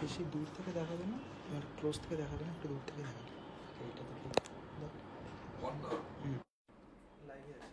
বেশি দূর থেকে দেখাবে না, এবার ক্লোজ থেকে দেখাবে না, একটু দূর থেকে দেখাবে। এইটা থেকে লাইভে আছে।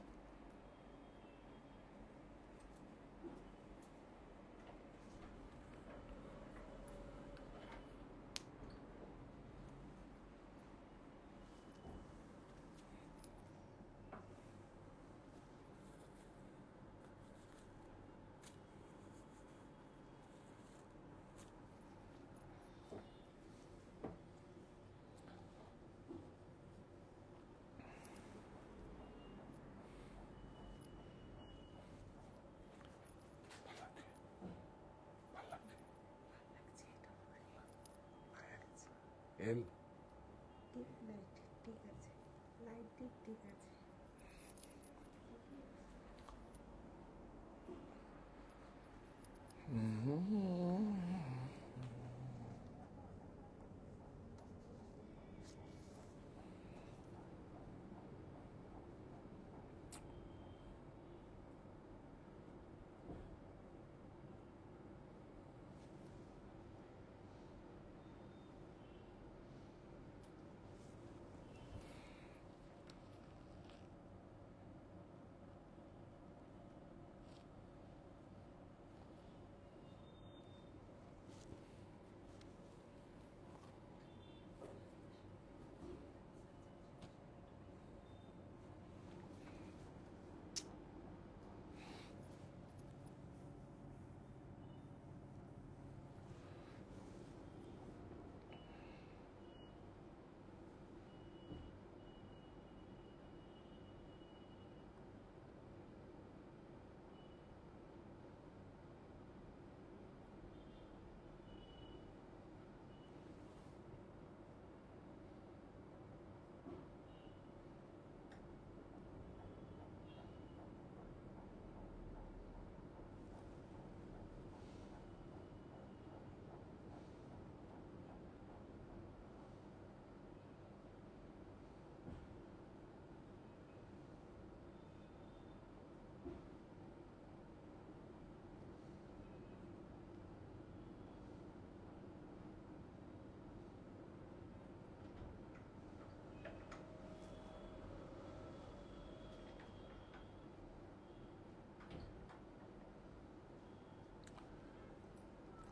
এল ঠিক লাইট ঠিক আছে, লাইট ঠিক আছে।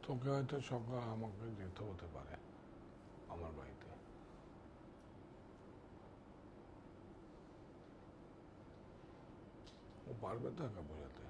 তোকে হয়তো সকাল আমাকে যেতে হতে পারে আমার বাড়িতে। ও পারবে তো একা বোঝাতে?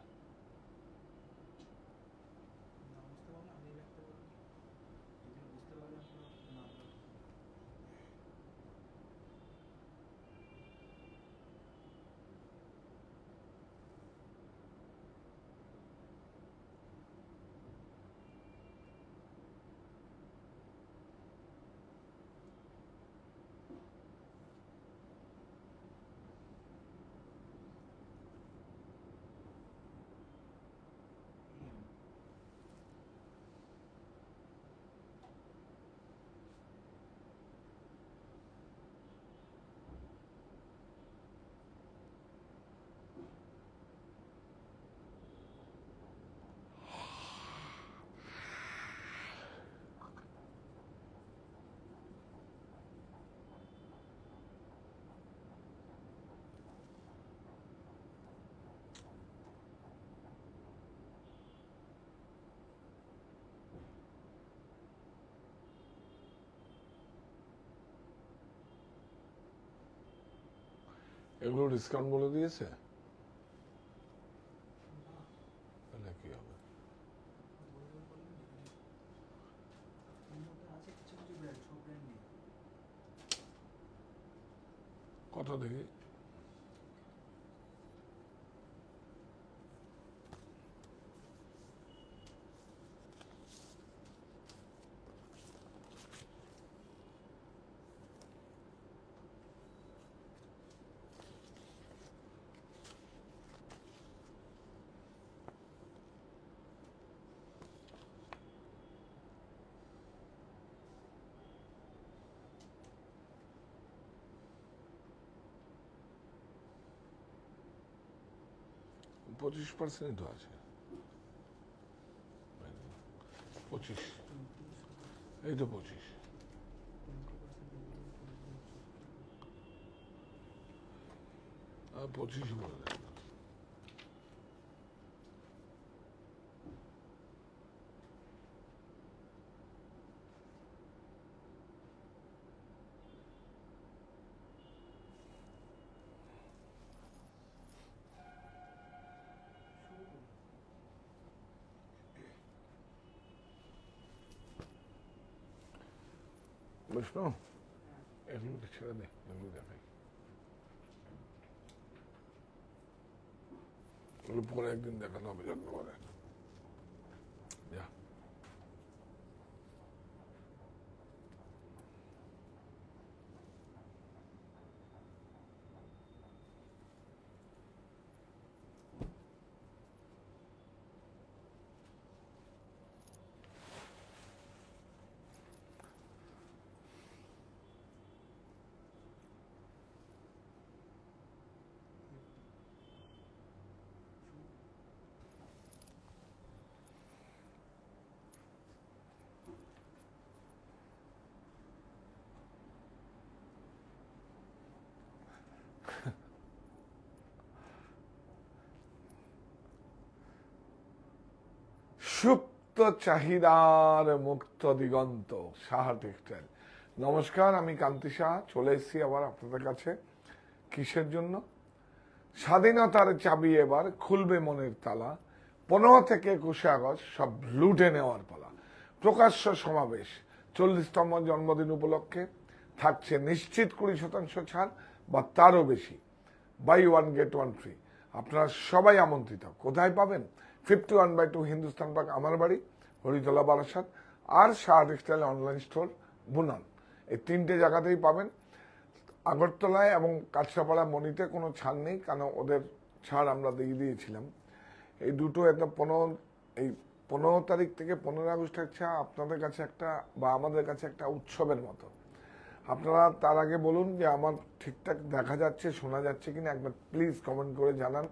এগুলো ডিসকাউন্ট বলে দিয়েছে? তাহলে কি হবে? কত দেখি? %25 তো আছে। 25, এই তো 25। আর 25 বলে দেন। বুঝলো, এগুলো ছেড়ে দে, এগুলো দেখাই, এগুলো পরে একদিন দেখানো হবে যত্ন করে। যা। সুপ্ত চাহিদার মুক্ত দিগন্ত, সাহা টেক্সটাইল। নমস্কার, আমি কান্তি সাহা চলে এসেছি আবার আপনাদের কাছে। কিসের জন্য? স্বাধীনতার চাবি এবার খুলবে মনের তালা, 15 থেকে 21 আগস্ট সব লুটে নেওয়ার পালা। প্রকাশ্য সমাবেশ, 40তম জন্মদিন উপলক্ষে থাকছে নিশ্চিত 20% ছাড় বা তারও বেশি। Buy one get one free. আপনারা সবাই আমন্ত্রিত। কোথায় পাবেন? 51/2 হিন্দুস্তান পার্ক, আমার বাড়ি, হরিতলা, বারাসাত, আর সাহা টেক্সটাইল অনলাইন স্টোর, বুনান। এই 3টে জায়গাতেই পাবেন। আগরতলায় এবং কাঁচরাপাড়া মনিতে কোনো ছাড় নেই, কারণ ওদের ছাড় আমরা দিয়ে দিয়েছিলাম। এই দুটো একদম 15 তারিখ থেকে 15 আগস্টের ছাড় আপনাদের কাছে একটা বা আমাদের কাছে একটা উৎসবের মতো। আপনারা তার আগে বলুন যে আমার ঠিকঠাক দেখা যাচ্ছে, শোনা যাচ্ছে কিনা, একবার প্লিজ কমেন্ট করে জানান।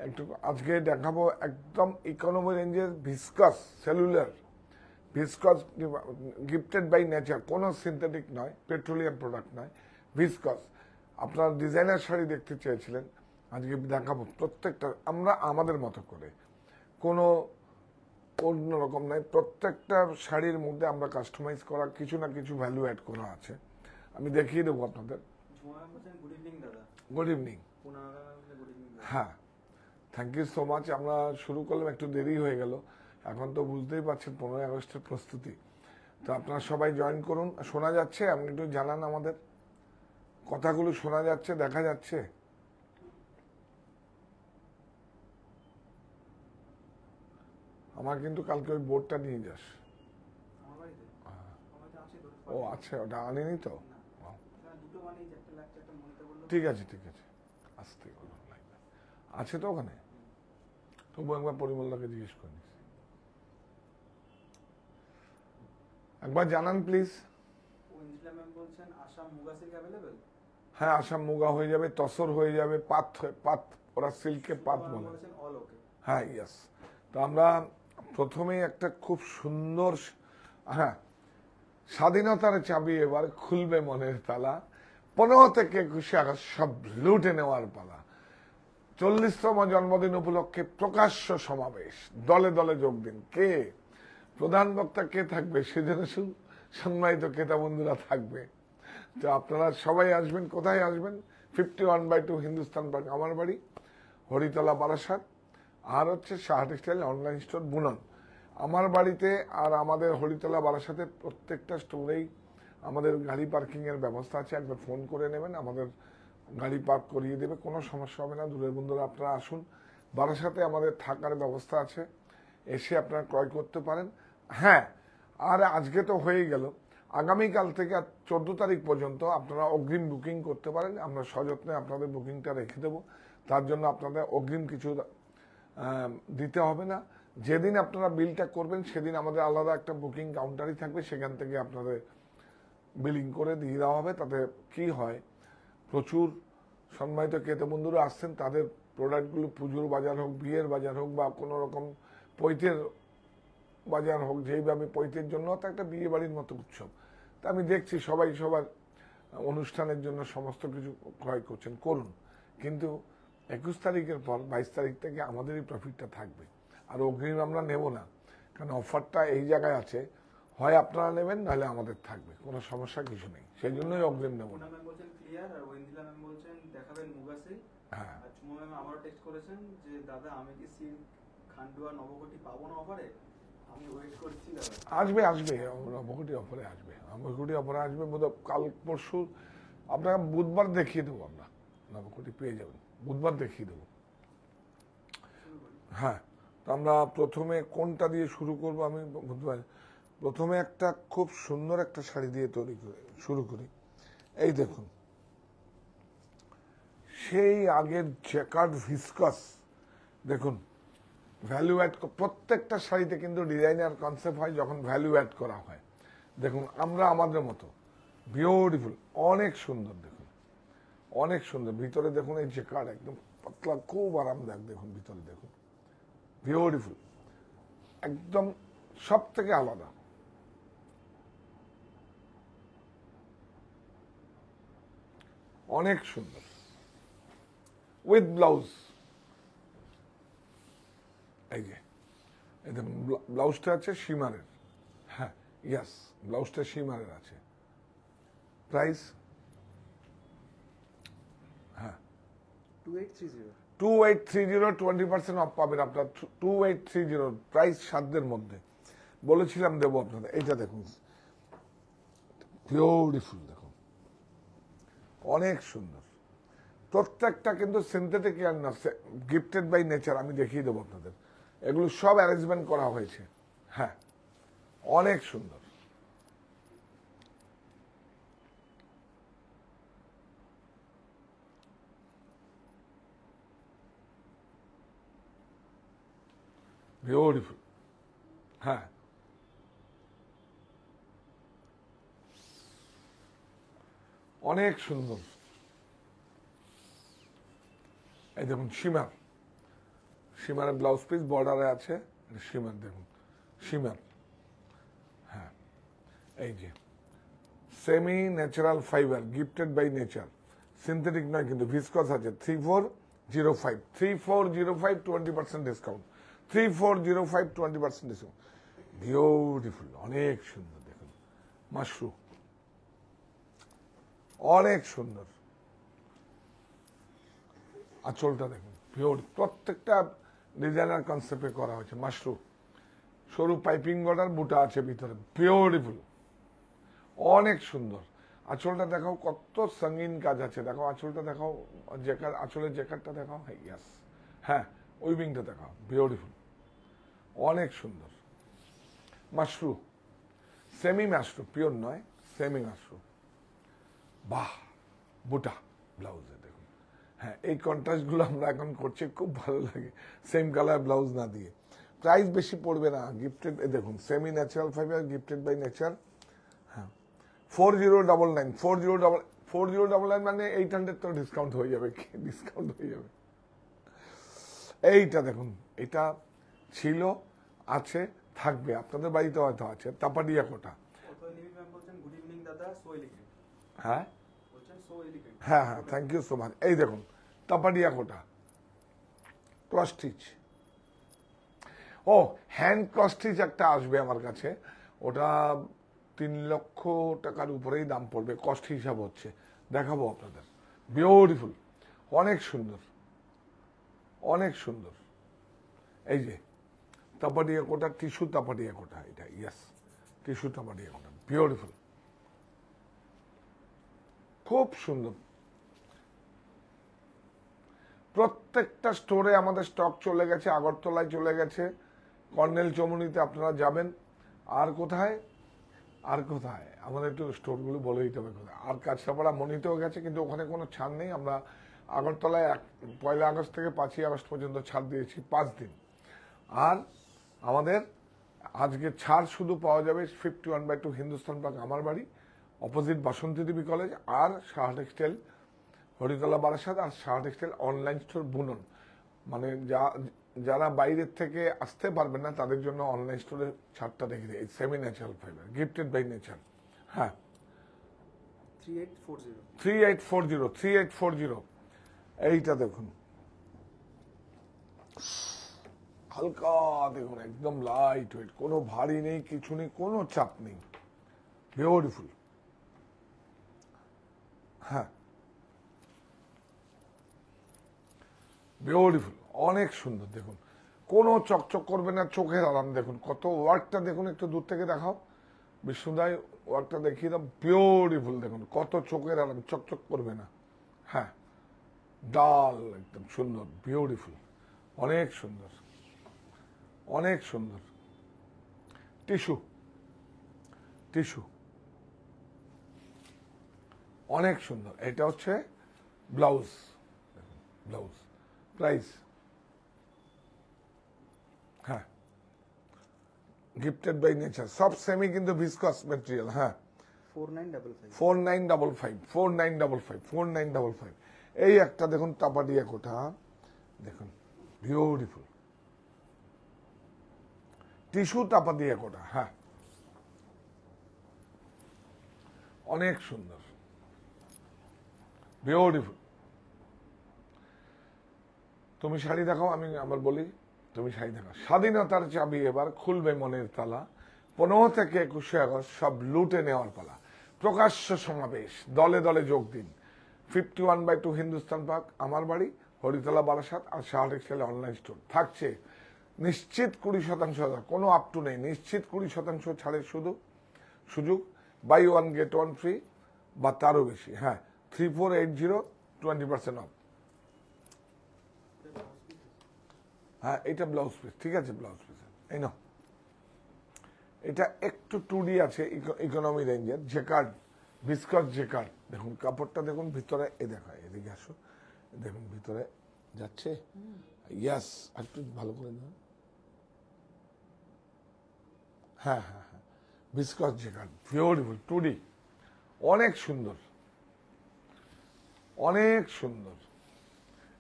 একটু আজকে দেখাবো একদম ইকোনমি রেঞ্জের viscose cellular, viscose gifted by nature, কোনো সিনথেটিক নয়, পেট্রোলিয়াম প্রোডাক্ট নয়, ভিসকাস। আপনারা ডিজাইনার শাড়ি দেখতে চেয়েছিলেন, আজকে দেখাবো প্রত্যেকটা আমরা আমাদের মতো করে, কোনো অন্যরকম নয়। প্রত্যেকটা শাড়ির মধ্যে আমরা কাস্টমাইজ করা কিছু না কিছু ভ্যালু অ্যাড করা আছে। আমি দেখিয়ে দেবো আপনাদের। গুড ইভিনিং দাদা। Good evening. হ্যাঁ, থ্যাংক ইউ সো মাচ। আমরা শুরু করলাম, একটু দেরি হয়ে গেল। এখন তো বুঝতেই পারছেন 15 আগস্টের প্রস্তুতি। তো আপনারা সবাই জয়েন করুন। শোনা যাচ্ছে? আপনি একটু জানান, আমাদের কথাগুলো শোনা যাচ্ছে, দেখা যাচ্ছে? আমার কিন্তু কালকে ওই বোর্ডটা নিয়ে যাস। ও আচ্ছা, ওটা আনিনি তো। ঠিক আছে, ঠিক আছে, আসতে আছে তো ওখানে। তবু একবার পরিমলদাকে জিজ্ঞেস করিস, একবার জানান প্লিজ। হ্যাঁ, আসাম মুগা হয়ে যাবে, তসর হয়ে যাবে, পাত, ওরা সিল্কে পাত বলে। হ্যাঁ, ইয়েস। তো আমরা প্রথমেই একটা খুব সুন্দর, হ্যাঁ, স্বাধীনতার চাবি এবার খুলবে মনের তালা, 15 থেকে 21 আগস্ট সব লুটে নেওয়ার পালা। 40তম জন্মদিন উপলক্ষে প্রকাশ্য সমাবেশ, দলে দলে যোগ দিন। কে প্রধান বক্তা, কে থাকবে সে জেনে সম্মানিত ক্রেতা বন্ধুরা থাকবে। তো আপনারা সবাই আসবেন। কোথায় আসবেন? 51/2 হিন্দুস্তান পার্ক, আমার বাড়ি, হরিতলা, বারাসাত, আর হচ্ছে সাহা টেক্সটাইল অনলাইন স্টোর, বুনন। আমার বাড়িতে আর আমাদের হরিতলা, বারাসাতে প্রত্যেকটা স্টোরেই আমাদের গাড়ি পার্কিং এর ব্যবস্থা আছে। একবার ফোন করে নেবেন, আমাদের গাড়ি পার্ক করিয়ে দেবে, কোনো সমস্যা হবে না। দূরের বন্ধুরা আপনারা আসুন। বারাসাতে আমাদের থাকার ব্যবস্থা আছে, এসে আপনারা ক্রয় করতে পারেন। হ্যাঁ, আর আজকে তো হয়ে গেল, আগামীকাল থেকে 14 তারিখ পর্যন্ত আপনারা অগ্রিম বুকিং করতে পারেন। আমরা সযত্নে আপনাদের বুকিংটা রেখে দেবো। তার জন্য আপনাদের অগ্রিম কিছু দিতে হবে না। যেদিন আপনারা বিলটা করবেন সেদিন আমাদের আলাদা একটা বুকিং কাউন্টারই থাকবে, সেখান থেকে আপনাদের বিলিং করে দিয়ে দেওয়া হবে। তাতে কি হয়, প্রচুর সম্মানিত ক্রেতা বন্ধুরা আসছেন, তাদের প্রোডাক্টগুলো পুজোর বাজার হোক, বিয়ের বাজার হোক, বা কোনো রকম পৈতের বাজার হোক, যেইভাবে পৈতের জন্য তো একটা বিয়ে বাড়ির মতো উৎসব। তা আমি দেখছি সবাই সবার অনুষ্ঠানের জন্য সমস্ত কিছু ক্রয় করছেন, করুন, কিন্তু 21 তারিখের পর 22 তারিখ থেকে আমাদেরই প্রফিটটা থাকবে। আর অগ্রিম আমরা নেব না, কারণ অফারটা এই জায়গায় আছে, হয় আপনারা নেবেন নাহলে আমাদের থাকবে, কোনো সমস্যা কিছু নেই, সেই জন্যই অগ্রিম নেব না। ম্যাম বলছেন ক্লিয়ার, আর ওয়েন্দিলা ম্যাম বলছেন দেখাবেন মুগাসি। হ্যাঁ, আর চুমা ম্যাম আবারও টেক্সট করেছেন যে দাদা আমি কি সিল্ক খান্ডুয়া নবকটি পাবো না অফারে? আমি ওয়েট করছি দাদা। আসবে আসবে, নবকটি অফারে আসবে, নবকটি অফারে আসবে বোধহয় কাল পরশু। আপনারা বুধবার দেখিয়ে দেবো, আমরা নবকটি পেয়ে যাবেন, বুধবার দেখিয়ে দেবো। হ্যাঁ, তো আমরা প্রথমে কোনটা দিয়ে শুরু করব আমি বুধবার। প্রথমে একটা খুব সুন্দর একটা শাড়ি দিয়ে তৈরি করে শুরু করি। এই দেখুন, সেই আগের জ্যাকার্ড ভিসকাস, দেখুন ভ্যালু অ্যাড, প্রত্যেকটা শাড়িতে কিন্তু ডিজাইনার কনসেপ্ট হয় যখন ভ্যালু অ্যাড করা হয়। দেখুন আমরা আমাদের মতো বিউটিফুল, অনেক সুন্দর, দেখুন অনেক সুন্দর। ভিতরে দেখুন এই জ্যাকার্ড একদম পাতলা, খুব আরামদায়ক। দেখুন ভিতরে দেখুন, বিউটিফুল, একদম সব থেকে আলাদা। অনেক সুন্দর, উইথ ব্লাউজ। এই যে এই দেখুন, ব্লাউজটা আছে শিমারের। হ্যাঁ, ইয়াস, ব্লাউজটা শিমারের আছে। প্রাইস, হ্যাঁ 2830। 2830, 20% অফ পাবেন আপনার। 2830 প্রাইস, সাধ্যের মধ্যে বলেছিলাম দেবো আপনাদের। এইটা দেখুন, বিউটিফুল, দেখুন অনেক সুন্দর। প্রত্যেকটা কিন্তু সিনথেটিক ইয়ার না, গিফটেড বাই নেচার। আমি দেখিয়ে দেবো আপনাদের, এগুলো সব অ্যারেঞ্জমেন্ট করা হয়েছে। হ্যাঁ, অনেক সুন্দর। বিউটিফুল, হ্যাঁ অনেক সুন্দর। এই দেখুন শিমার, শিমারের ব্লাউজ পিস বর্ডারে আছে, শিমার দেখুন, শিমার। হ্যাঁ, এই যে semi natural fibre, gifted by nature, synthetic নয় কিন্তু, ভিসকস আছে। 3405, 3405, 20% ডিসকাউন্ট। 3405, 20% ডিসকাউন্ট। বিউটিফুল, অনেক সুন্দর, দেখুন মাশরুম, অনেক সুন্দর। আঁচলটা দেখুন, পিওর, প্রত্যেকটা ডিজাইনার কনসেপ্টে করা হয়েছে। মাশরুম, সরু পাইপিং বর্ডার, বুটা আছে ভিতরে, বিউটিফুল, অনেক সুন্দর। আঁচলটা দেখাও, কত সঙ্গীন কাজ আছে, দেখাও আঁচলটা দেখাও, জ্যাকার, আঁচলের জ্যাকারটা দেখাও। হ্যাঁ, ইয়াস, হ্যাঁ উইভিংটা দেখাও, বিউটিফুল, অনেক সুন্দর। মাশরুম, সেমি মাশরুম, পিওর নয়, সেমি মাশরুম। বাহ, বুটা ব্লাউজে দেখুন। হ্যাঁ, এই কন্ট্রাস্টগুলো আমরা এখন করছি, খুব ভালো লাগে, সেম কালার ব্লাউজ না দিয়ে। প্রাইস বেশি পড়বে না, গিফটেড। দেখুন semi natural fibre, gifted by nature. হ্যাঁ, 4099, 4099 মানে 800 তো ডিসকাউন্ট হয়ে যাবে, ডিসকাউন্ট হয়ে যাবে। এইটা দেখুন, এটা ছিল, আছে, থাকবে, আপনাদের বাড়িতে হয়তো আছে। তাপাডিয়া কোটা। গুড ইভিনিং দাদা, সো এলিগেন্ট। হ্যাঁ বলছেন সো এলিগেন্ট। হ্যাঁ হ্যাঁ, থ্যাংক ইউ সো মাচ। এই দেখুন তাপাডিয়া কোটা, ক্রস স্টিচ। ও, হ্যান্ড ক্রস স্টিচ একটা আসবে আমার কাছে, ওটা 3 লক্ষ টাকার উপরেই দাম পড়বে, কস্ট হিসাব হচ্ছে, দেখাবো আপনাদের। বিউটিফুল, অনেক সুন্দর, অনেক সুন্দর। এই যে তাপাডিয়া কোটা, টিস্যু তাপাডিয়া কোটা, এটা ইয়াস, টিস্যু তাপাডিয়া কোটা, বিউটিফুল, খুব সুন্দর। প্রত্যেকটা স্টোরে আমাদের স্টক চলে গেছে, আগরতলায় চলে গেছে, কর্নেল চমুনিতে আপনারা যাবেন। আর কোথায়, আর কোথায় আমাদের একটু স্টোরগুলো বলে দিতে হবে কোথায়। আর কাছড়াপাড়া মনিতেও গেছে, কিন্তু ওখানে কোনো ছাড় নেই। আমরা আগরতলায় 1 আগস্ট থেকে 5 আগস্ট পর্যন্ত ছাড় দিয়েছি, 5 দিন। আর আমাদের আজকে ছাড় শুধু পাওয়া যাবে 51/2 হিন্দুস্তান পার্ক, আমার বাড়ি, অপোজিট বাসন্তী দেবী কলেজ, আর সাহা টেক্সটাইল, হরিতলা বারাসাত, আর সাহা টেক্সটাইল অনলাইন স্টোর বুনন। মানে যারা বাইরের থেকে আসতে পারবেন না তাদের জন্য অনলাইন স্টোরে ছাড়টা রেখে দিই, semi natural fibre, gifted by nature. হ্যাঁ, 3840 3840 এইটা দেখুন, হালকা দেখুন, একদম লাইট ওয়েট, কোনো ভারী নেই, কিছু নেই, কোনো চাপ নেই, বিউটিফুল। হ্যাঁ, বিউটিফুল, অনেক সুন্দর। দেখুন কোনো চকচক করবে না, চোখের আরাম। দেখুন কত ওয়ার্কটা, দেখুন একটু দূর থেকে দেখাও বিষ্ণুদাই, ওয়ার্কটা দেখিয়ে দাও, বিউটিফুল। দেখুন কত চোখের আরাম, চকচক করবে না। হ্যাঁ, ডাল একদম সুন্দর, বিউটিফুল, অনেক সুন্দর, অনেক সুন্দর। টিস্যু, টিস্যু অনেক সুন্দর। এটা হচ্ছে ব্লাউজ, ব্লাউজ প্রাইস। হ্যাঁ, গিফটেড বাই নেচার, সব সেমি কিন্তু ভিসকস ম্যাটেরিয়াল। হ্যাঁ, 4955 এই একটা দেখুন, টাপাডিয়া কোটা, দেখুন বিউটিফুল টিস্যু টাপাডিয়া কোটা। হ্যাঁ, অনেক সুন্দর, বিউটিফুল। তুমি শাড়ি দেখাও, আমি আবার বলি, তুমি শাড়ি দেখাও। স্বাধীনতার চাবি এবার খুলবে মনের তালা, 15 থেকে 21 আগস্ট সব লুটে নেওয়ার পালা। প্রকাশ্য সমাবেশ, দলে দলে যোগ দিন। 51/2 হিন্দুস্তান পার্ক, আমার বাড়ি, হরিতলা, বারাসাত, আর শাহ টেক্সটাইল অনলাইন স্টোর। থাকছে নিশ্চিত 20% কোনো আপ টু নেই, নিশ্চিত 20% ছাড়ের শুধু সুযোগ, বাই 1 get 1 ফ্রি বা তারও বেশি। হ্যাঁ, 3480, 20% অফ। হ্যাঁ, এটা ব্লাউজ পিস, ঠিক আছে, ব্লাউজ পিস এই নাও। এটা একটু 2D আছে, ইকোনমি রেঞ্জের, জেকার্ড, ভিসকস জেকার্ড। দেখুন কাপড়টা দেখুন, ভিতরে এ দেখা, এদিকে আসো, দেখুন ভিতরে যাচ্ছে। ইয়াস, একটু ভালো করে দাও। হ্যাঁ হ্যাঁ হ্যাঁ, ভিসকস জেকার্ড, বিউটিফুল, 2D, অনেক সুন্দর, অনেক সুন্দর।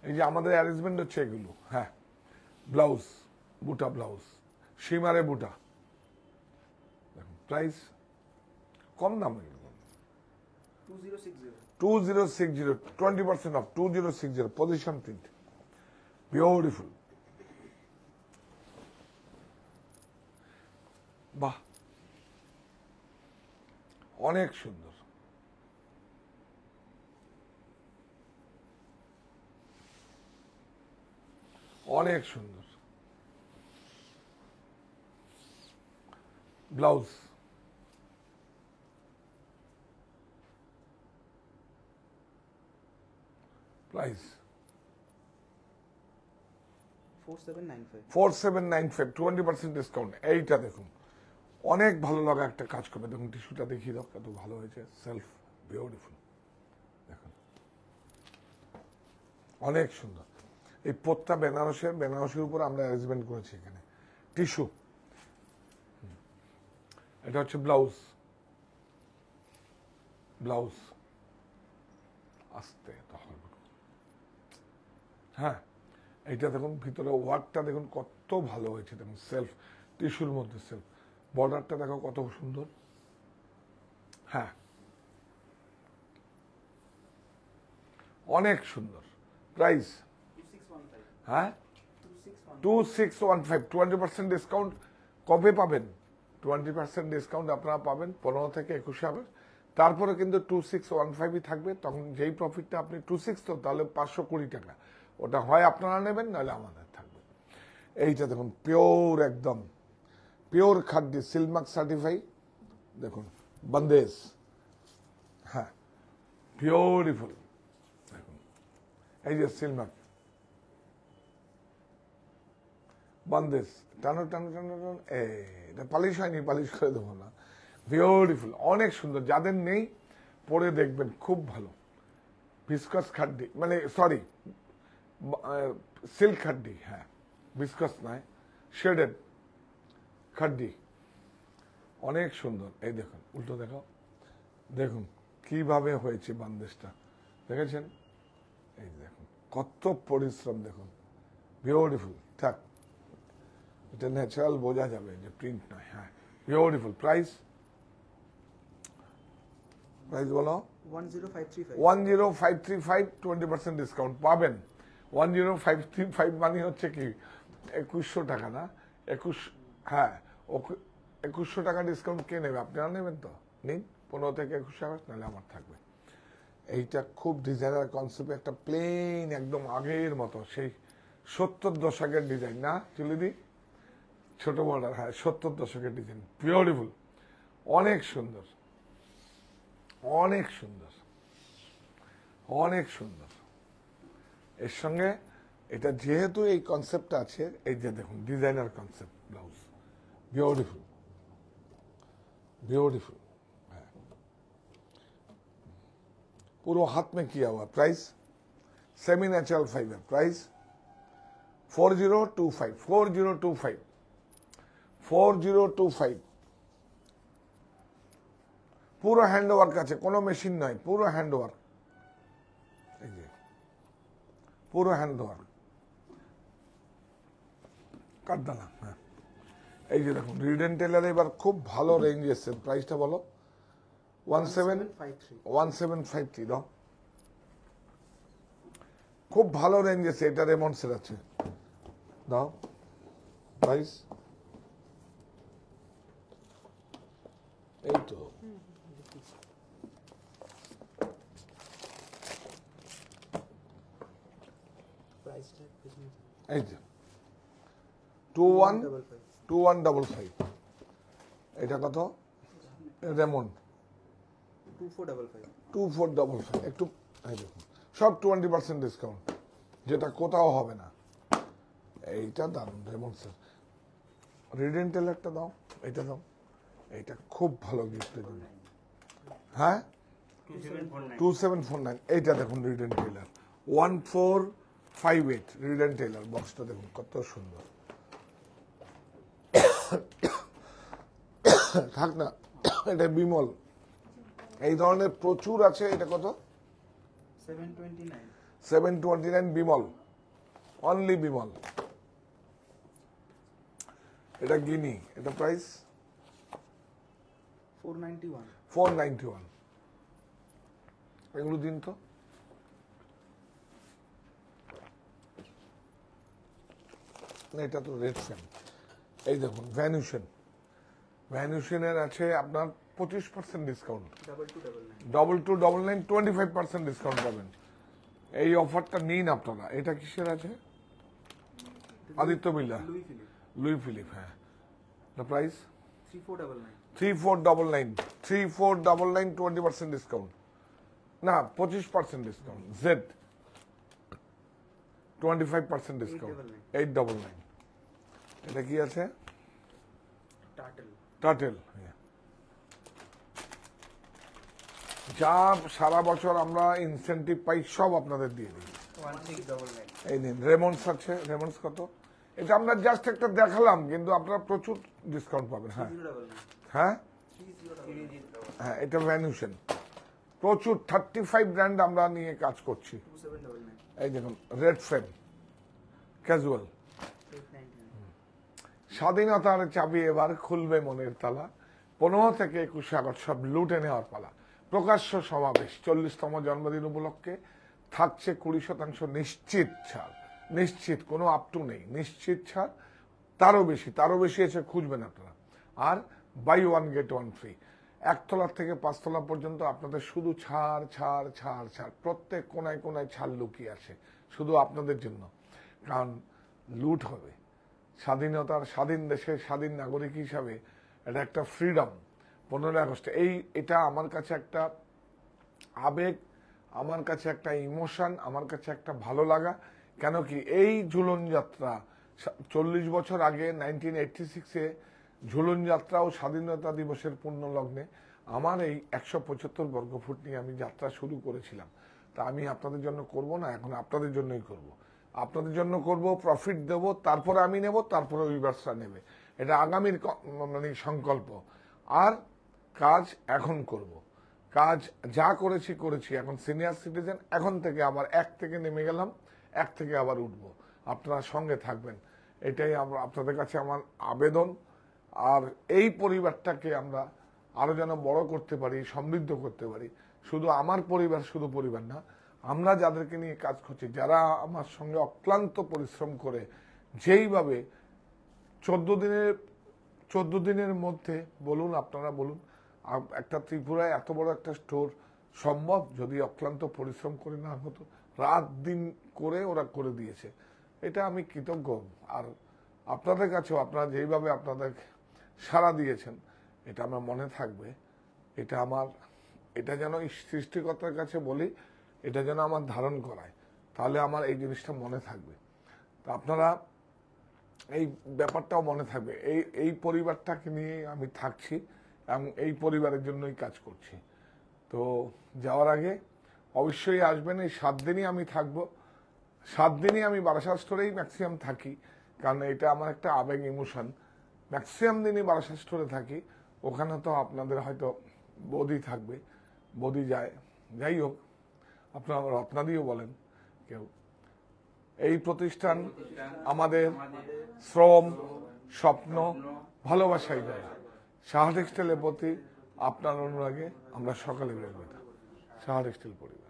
এই যে আমাদের অ্যারেঞ্জমেন্ট হচ্ছে এগুলো। হ্যাঁ, ব্লাউজ, বুটা ব্লাউজ, সীমারে বুটা। দেখুন প্রাইস কম দাম, 2060, 20% অফ, 2060, পজিশন প্রিন্ট, বিউটিফুল। বাহ, অনেক সুন্দর, অনেক সুন্দর ব্লাউজ। Price 4795, 20% discount. এইটা দেখুন, অনেক ভালো লাগা একটা কাজ করবে। দেখুন টিস্যুটা দেখিয়ে দাও, কত ভালো হয়েছে, সেলফ, বিউটিফুল। দেখুন অনেক সুন্দর। এই পোতটা বেনারসের উপর আমরা অ্যারেঞ্জমেন্ট করেছি এখানে। টিস্যু, এটা হচ্ছে ব্লাউজ, ব্লাউজ আস্তে তখন। হ্যাঁ, এইটা দেখুন ভিতরে ওয়ার্কটা দেখুন কত ভালো হয়েছে। দেখুন সেলফ, টিস্যুর মধ্যে সেলফ, বর্ডারটা দেখো কত সুন্দর। হ্যাঁ, অনেক সুন্দর। প্রাইস, হ্যাঁ 2615, 20% ডিসকাউন্ট। কবে পাবেন 20% ডিসকাউন্ট? আপনারা পাবেন 15 থেকে 21 আগস্ট। তারপরে কিন্তু 2615ই থাকবে। তখন যেই প্রফিটটা আপনি 26 তো তাহলে 520 টাকা, ওটা হয় আপনারা নেবেন নাহলে আমাদের থাকবে। এইটা দেখুন পিওর, একদম পিওর খাদ্য, সিলমার্ক সার্টিফাই। দেখুন বন্দেজ, হ্যাঁ বিউটিফুল। দেখুন এই যে সিলমার্ক বন্দেজ, টানো টানো টানো টানো, এটা পালিশ হয়নি, পালিশ করে দেবো না। বিউটিফুল, অনেক সুন্দর। যাদের নেই পরে দেখবেন, খুব ভালো। ভিসকস খাড্ডি, মানে সরি সিল্ক খাড্ডি, হ্যাঁ ভিসকস নয়, শেডেড খাড্ডি, অনেক সুন্দর। এই দেখুন উল্টো দেখাও, দেখুন কিভাবে হয়েছে বান্দেজটা, দেখেছেন? এই দেখুন কত পরিশ্রম, দেখুন বিউটিফুল। থাক। এটা ন্যাচারাল বোঝা যাবে যে প্রিন্ট নয়। হ্যাঁ, বিউটিফুল। প্রাইস বলো। 10535 10535, 20% ডিসকাউন্ট পাবেন। 10535 মানে হচ্ছে কি 2100 টাকা না? 21, হ্যাঁ 2100 টাকা ডিসকাউন্ট কে নেবে? আপনারা নেবেন তো? নিন 15 থেকে 21 টাকা, নাহলে আমার থাকবে। এইটা খুব ডিজাইনার কনসেপ্ট, একটা প্লেন একদম আগের মতো, সেই 70 দশকের ডিজাইন না চুলিদি? ছোট বর্ডার, হ্যাঁ 70 দশকের ডিজাইন, বিউটিফুল, অনেক সুন্দর, অনেক সুন্দর, অনেক সুন্দর। এর সঙ্গে এটা যেহেতু এই কনসেপ্টটা আছে, এই যে দেখুন designer concept blouse, beautiful, beautiful. হ্যাঁ, পুরো হাত মে কিয়া हुआ। Price semi natural fibre, price 4025, 4025, 4025। পুরো হ্যান্ড ওয়ার্ক আছে, কোনো মেশিন নয়, পুরো হ্যান্ড ওয়ার্ক, এই যে পুরো হ্যান্ড ওয়ার্ক, কাটদানা। হ্যাঁ, এই যে দেখুন রিডেন টেলার এবার খুব ভালো রেঞ্জ এসছে। প্রাইসটা বলো। 1753 দাও, খুব ভালো রেঞ্জ এসছে, এটা রেমন্ডসের আছে, দাও প্রাইস। এই তো এই যে 2155, এটা কত? রেমন্ড 2455, একটু এই দেখুন সব 20% ডিসকাউন্ট, যেটা কোথাও হবে না। এইটা দারুন রেমন্ডসের। রিডেন টেলারটা দাও, এটা দাও, এইটা খুব ভালো গিফটের জন্য। হ্যাঁ 2749, এইটা দেখুন রিডেন টেলার 1458, রিডেন টেলার বক্সটা দেখুন কত সুন্দর। থাক না, এটা বিমল, এই ধরনের প্রচুর আছে। এটা কত? 729 বিমল, অনলি বিমল। এটা গিনি, এটা প্রাইস 491। এগুলো দিন তো। এটা তো রেড ফ্যান। এই দেখুন ভ্যানুশন, ভ্যানুশনের আছে আপনার 25% ডিসকাউন্ট, 2299, 25% ডিসকাউন্ট পাবেন। এই অফারটা নিন আপনারা। এটা কিসের আছে? Aditya builder, Luis Philip. হ্যাঁ, প্রাইস 3499, 3499, 20% ডিসকাউন্ট, না 25% ডিসকাউন্ট। Z 25% discount, 899। এটা কি আছে? টার্টেল। যা সারা বছর আমরা ইনসেন্টিভ পাই সব আপনাদের দিয়ে দিই। 1699, এই নিন রেমন্ডস আছে। রেমন্ডস কত? এটা আমরা জাস্ট একটা দেখালাম, কিন্তু আপনারা প্রচুর ডিসকাউন্ট পাবেন। হ্যাঁ 3099, হ্যাঁ 3099, হ্যাঁ, এটা ভ্যানুশন, প্রচুর 35 ব্র্যান্ড আমরা নিয়ে কাজ করছি। 2799, এই দেখুন রেড ফ্রেম ক্যাজুয়াল। 899, স্বাধীনতার চাবি এবার খুলবে মনের তালা, 15 থেকে 21 আগস্ট সব লুটে নেওয়ার পালা। প্রকাশ্য সমাবেশ, 40তম জন্মদিন উপলক্ষে থাকছে 20% নিশ্চিত ছাড়, নিশ্চিত, কোনো আপ টু নেই, নিশ্চিত ছাড়। তারও বেশি এসে খুঁজবেন আপনারা। আর buy one get one free, 1 তলা থেকে 5 তলা পর্যন্ত আপনাদের শুধু ছাড় ছাড় ছাড় ছাড়, প্রত্যেক কোনায় কোনায় ছাড় লুকিয়ে আছে শুধু আপনাদের জন্য। কারণ লুট হবে। স্বাধীনতার, স্বাধীন দেশের স্বাধীন নাগরিক হিসাবে এটা একটা ফ্রিডম। 15 আগস্টে এটা আমার কাছে একটা আবেগ, আমার কাছে একটা ইমোশন, আমার কাছে একটা ভালো লাগা। কেন কি এই ঝুলন যাত্রা 40 বছর আগে 1986-এ ঝুলন যাত্রা ও স্বাধীনতা দিবসের পূর্ণ লগ্নে আমার এই 175 বর্গফুট নিয়ে আমি যাত্রা শুরু করেছিলাম। তা আমি আপনাদের জন্য করব না, এখন আপনাদের জন্যই করব। আপনাদের জন্য করব, প্রফিট দেব, তারপরে আমি নেব, তারপরে উইভার্সরা নেবে। এটা আগামীর মানে সংকল্প। আর কাজ এখন করব, কাজ যা করেছি, এখন সিনিয়র সিটিজেন, এখন থেকে আবার 1 থেকে নেমে গেলাম, 1 থেকে আবার উঠব। আপনারা সঙ্গে থাকবেন এটাই আপনাদের কাছে আমার আবেদন। আর এই পরিবারটাকে আমরা আরো যেন বড় করতে পারি, সমৃদ্ধ করতে পারি। শুধু আমার পরিবার, শুধু পরিবার না, আমরা যাদেরকে নিয়ে কাজ করছি, যারা আমার সঙ্গে অক্লান্ত পরিশ্রম করে যেইভাবে 14 দিনের মধ্যে বলুন, আপনারা বলুন, একটা ত্রিপুরায় এত বড় একটা স্টোর সম্ভব যদি অক্লান্ত পরিশ্রম করে না হতো। রাত দিন করে ওরা করে দিয়েছে, এটা আমি কৃতজ্ঞ। আর আপনাদের কাছেও আপনারা যেইভাবে আপনাদের সাড়া দিয়েছেন, এটা আমার মনে থাকবে। এটা যেন এই সৃষ্টিকর্তার কাছে বলি, এটা যেন আমার ধারণ করায়, তাহলে আমার এই জিনিসটা মনে থাকবে। তা আপনারা এই ব্যাপারটাও মনে থাকবে, এই পরিবারটাকে নিয়ে আমি থাকছি এবং এই পরিবারের জন্যই কাজ করছি। তো যাওয়ার আগে অবশ্যই আসবেন। এই 7 দিনই আমি থাকবো, 7 দিনই আমি বারাসাত স্টোরেই ম্যাক্সিমাম থাকি, কারণ এটা আমার একটা আবেগ, ইমোশন। ম্যাক্সিমাম দিনই বারাসাত স্টোরে থাকি। ওখানে তো আপনাদের হয়তো বৌদি থাকবে, বৌদি যায়, যাই হোক, আপনারা রত্নাদিও বলেন কেউ। এই প্রতিষ্ঠান আমাদের শ্রম, স্বপ্ন, ভালোবাসাই দেয়। সাহা টেক্সটাইলের প্রতি আপনার অনুরাগে আমরা সকালে বেরোবো। সাহা টেক্সটাইল পরিবার।